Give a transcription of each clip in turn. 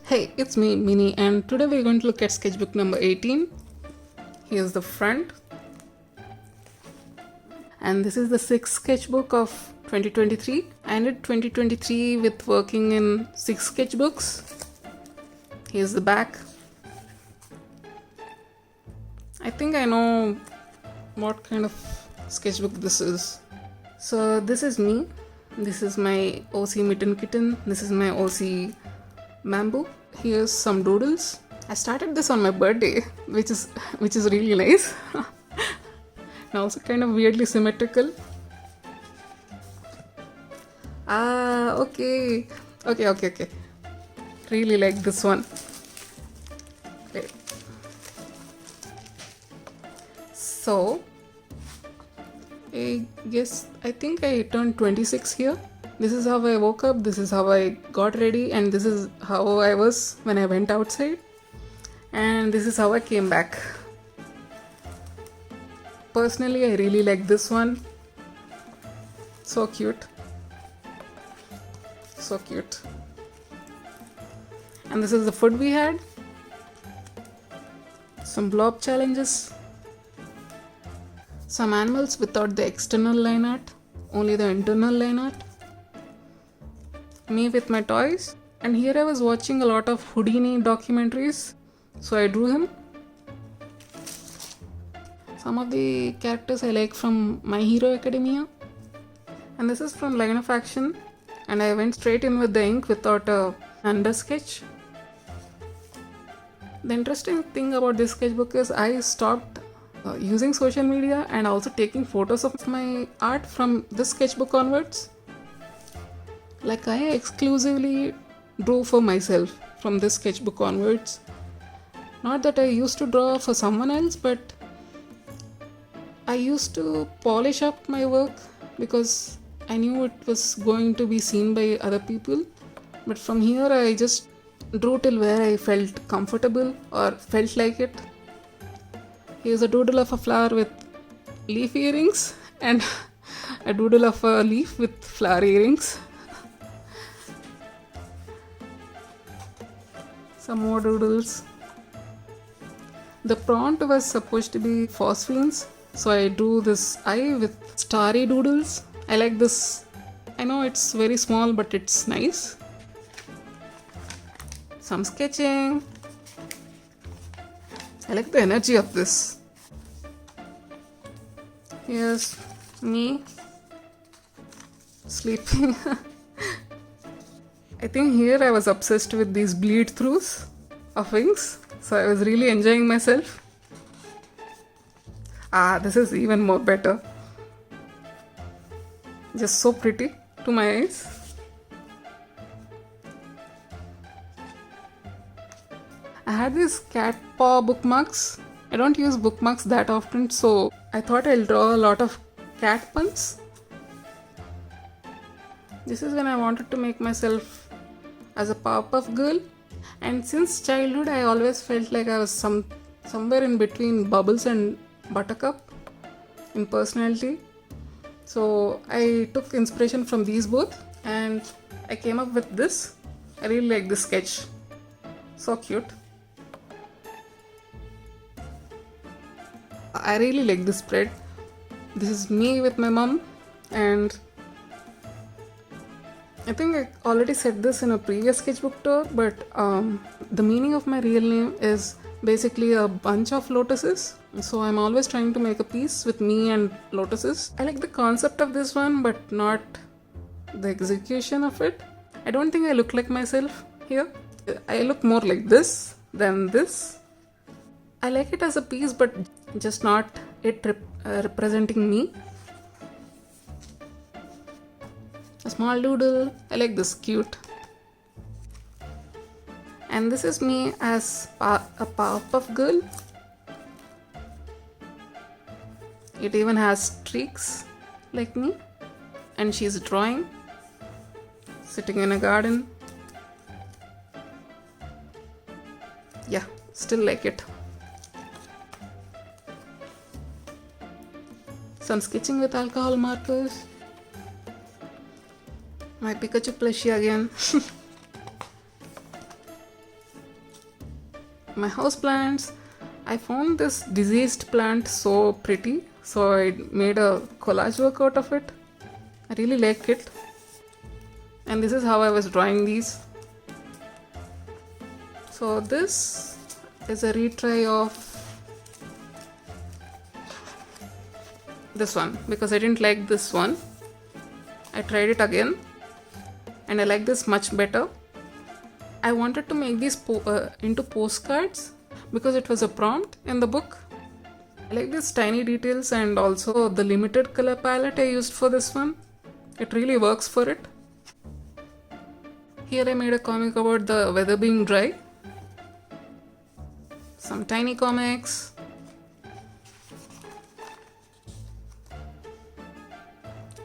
Hey, it's me, Mini, and today we're going to look at sketchbook number 18. Here's the front. And this is the 6th sketchbook of 2023. I ended 2023 with working in 6 sketchbooks. Here's the back. I think I know what kind of sketchbook this is. So this is me. This is my OC mitten kitten. This is my OC bamboo. Here's some doodles. I started this on my birthday, which is really nice. And also kind of weirdly symmetrical. Okay. Really like this one. Okay. So I think I turned 26 here. This is how I woke up, this is how I got ready, and this is how I was when I went outside, and this is how I came back. Personally, I really like this one. So cute. So cute. And this is the food we had. Some blob challenges. Some animals without the external line art, only the internal line art. Me with my toys. And here I was watching a lot of Houdini documentaries, so I drew him. Some of the characters I like from My Hero Academia. And this is from Line of Action, and I went straight in with the ink without a under sketch. The interesting thing about this sketchbook is I stopped using social media and also taking photos of my art from this sketchbook onwards. Like I exclusively drew for myself from this sketchbook onwards. Not that I used to draw for someone else, but I used to polish up my work because I knew it was going to be seen by other people. But from here I just drew till where I felt comfortable or felt like it. Here's a doodle of a flower with leaf earrings and a doodle of a leaf with flower earrings. Some more doodles. The prompt was supposed to be phosphines, so I drew this eye with starry doodles. I like this. I know it's very small, but it's nice. Some sketching. I like the energy of this. Here's me sleeping. I think here I was obsessed with these bleed throughs of wings, so I was really enjoying myself. This is even more better. Just so pretty to my eyes. I had these cat paw bookmarks. I don't use bookmarks that often, so I thought I'll draw a lot of cat puns. This is when I wanted to make myself as a Powerpuff Girl, and since childhood I always felt like I was somewhere in between Bubbles and Buttercup in personality. So I took inspiration from these both and I came up with this. I really like this sketch. So cute. I really like this spread. This is me with my mom, and I think I already said this in a previous sketchbook tour, but the meaning of my real name is basically a bunch of lotuses. So I'm always trying to make a piece with me and lotuses. I like the concept of this one, but not the execution of it. I don't think I look like myself here. I look more like this than this. I like it as a piece, but just not it representing me. A small doodle. I like this, cute. And this is me as a Powerpuff Girl. It even has streaks like me, and she's drawing, sitting in a garden. Yeah, still like it. Some sketching with alcohol markers. My Pikachu plushie again. my house plants. I found this diseased plant so pretty, so I made a collage work out of it. I really like it. And this is how I was drawing these. So this is a retry of this one because I didn't like this one. I tried it again and I like this much better. I wanted to make these into postcards because it was a prompt in the book. I like these tiny details and also the limited color palette I used for this one. It really works for it. Here I made a comic about the weather being dry. Some tiny comics.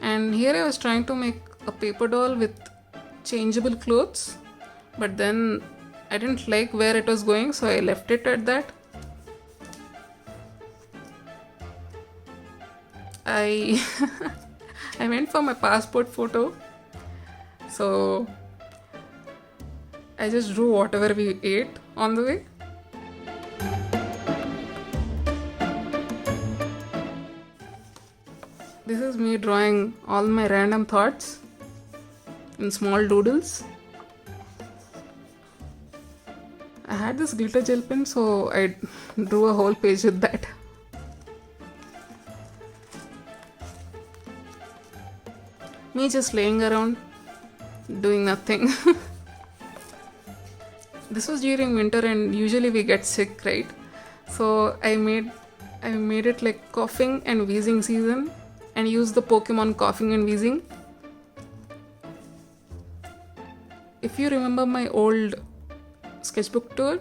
And here I was trying to make a paper doll with changeable clothes, but then I didn't like where it was going, so I left it at that. I went for my passport photo, so I just drew whatever we ate on the way. This is me drawing all my random thoughts in small doodles. I had this glitter gel pen, so I drew a whole page with that. Me just laying around doing nothing. This was during winter and usually we get sick, right? So I made it like coughing and wheezing season and used the Pokemon coughing and wheezing. If you remember my old sketchbook tour,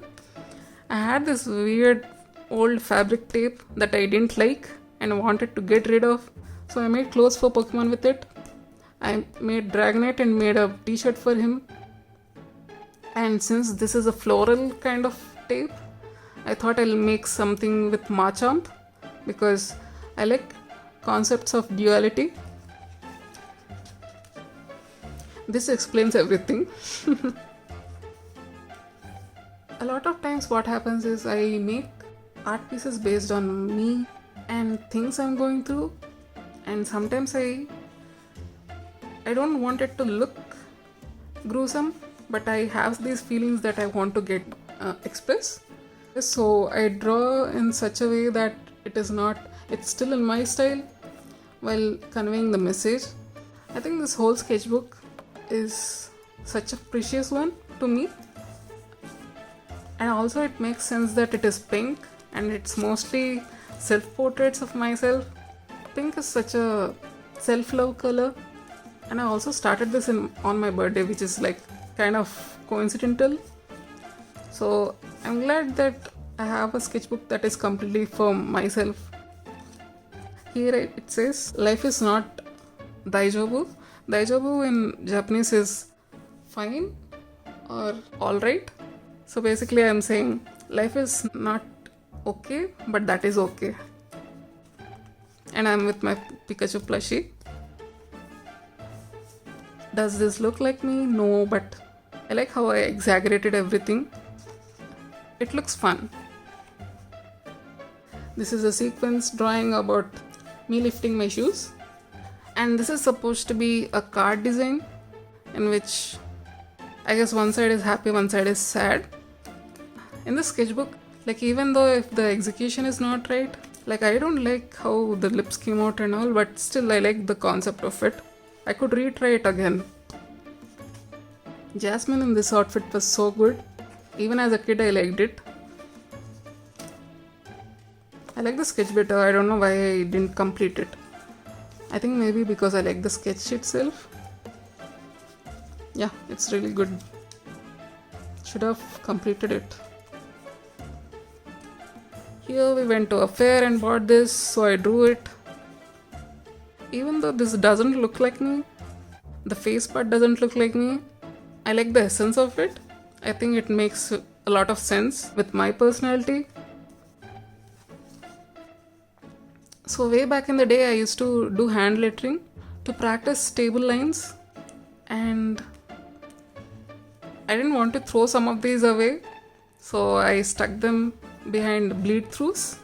I had this weird old fabric tape that I didn't like and wanted to get rid of. So I made clothes for Pokemon with it. I made Dragonite and made a t-shirt for him. And since this is a floral kind of tape, I thought I'll make something with Machamp because I like concepts of duality. This explains everything. A lot of times what happens is I make art pieces based on me and things I'm going through, and sometimes I don't want it to look gruesome, but I have these feelings that I want to get express. So I draw in such a way that it's still in my style while conveying the message. I think this whole sketchbook is such a precious one to me, and also it makes sense that it is pink and it's mostly self-portraits of myself. Pink is such a self-love color, and I also started this on my birthday, which is like kind of coincidental. So I'm glad that I have a sketchbook that is completely for myself. Here it says life is not daijobu. Daijobu in Japanese is fine or alright. So basically I'm saying life is not okay, but that is okay. And I'm with my Pikachu plushie. Does this look like me? No, but I like how I exaggerated everything. It looks fun. This is a sequence drawing about me lifting my shoes. And this is supposed to be a card design in which I guess one side is happy, one side is sad. In the sketchbook, like even though if the execution is not right, like I don't like how the lips came out and all, but still I like the concept of it. I could retry it again. Jasmine in this outfit was so good. Even as a kid I liked it. I like the sketch better. I don't know why I didn't complete it. I think maybe because I like the sketch itself. Yeah, it's really good. Should have completed it. Here we went to a fair and bought this, so I drew it. Even though this doesn't look like me, the face part doesn't look like me, I like the essence of it. I think it makes a lot of sense with my personality. So way back in the day I used to do hand lettering to practice table lines, and I didn't want to throw some of these away, so I stuck them behind bleed throughs.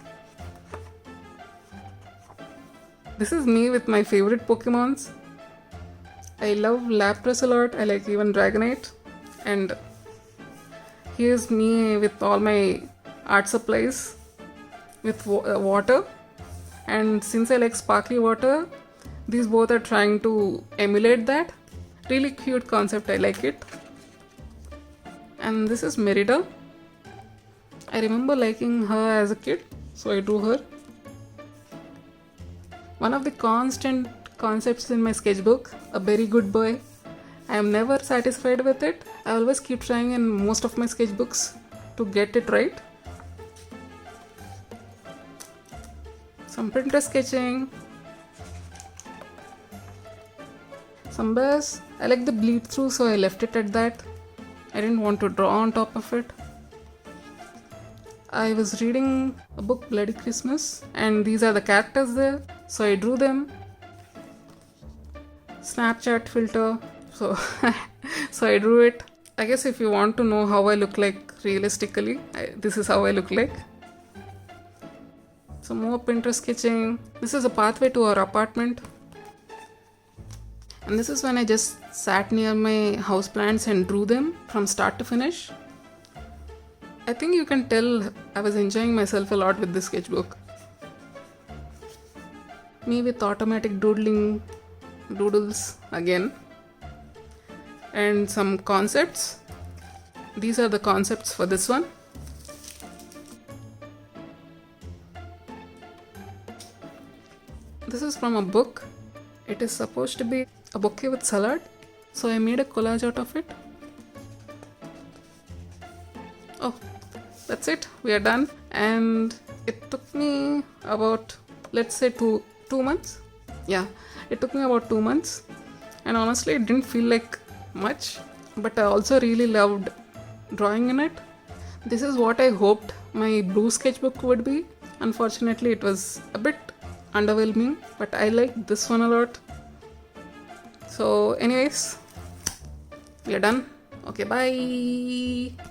This is me with my favorite Pokemons. I love Lapras a lot. I like even Dragonite. And here's me with all my art supplies with water. And since I like sparkly water, these both are trying to emulate that. Really cute concept, I like it. And this is Merida. I remember liking her as a kid, so I drew her. One of the constant concepts in my sketchbook, a very good boy. I am never satisfied with it. I always keep trying in most of my sketchbooks to get it right. Some printer sketching. Some bears. I like the bleed through, so I left it at that. I didn't want to draw on top of it. I was reading a book, Bloody Christmas, and these are the characters there, so I drew them. Snapchat filter, so I drew it. I guess if you want to know how I look like realistically, this is how I look like. Some more Pinterest sketching. This is a pathway to our apartment. And this is when I just sat near my houseplants and drew them from start to finish. I think you can tell I was enjoying myself a lot with this sketchbook. Me with automatic doodles again. And some concepts. These are the concepts for this one. This is from a book. It is supposed to be a bouquet with salad. So I made a collage out of it. Oh, that's it. We are done. And it took me about, let's say, two months. Yeah, it took me about 2 months. And honestly, it didn't feel like much. But I also really loved drawing in it. This is what I hoped my blue sketchbook would be. Unfortunately, it was a bit underwhelming, but I like this one a lot. So anyways, we are done. Okay, bye.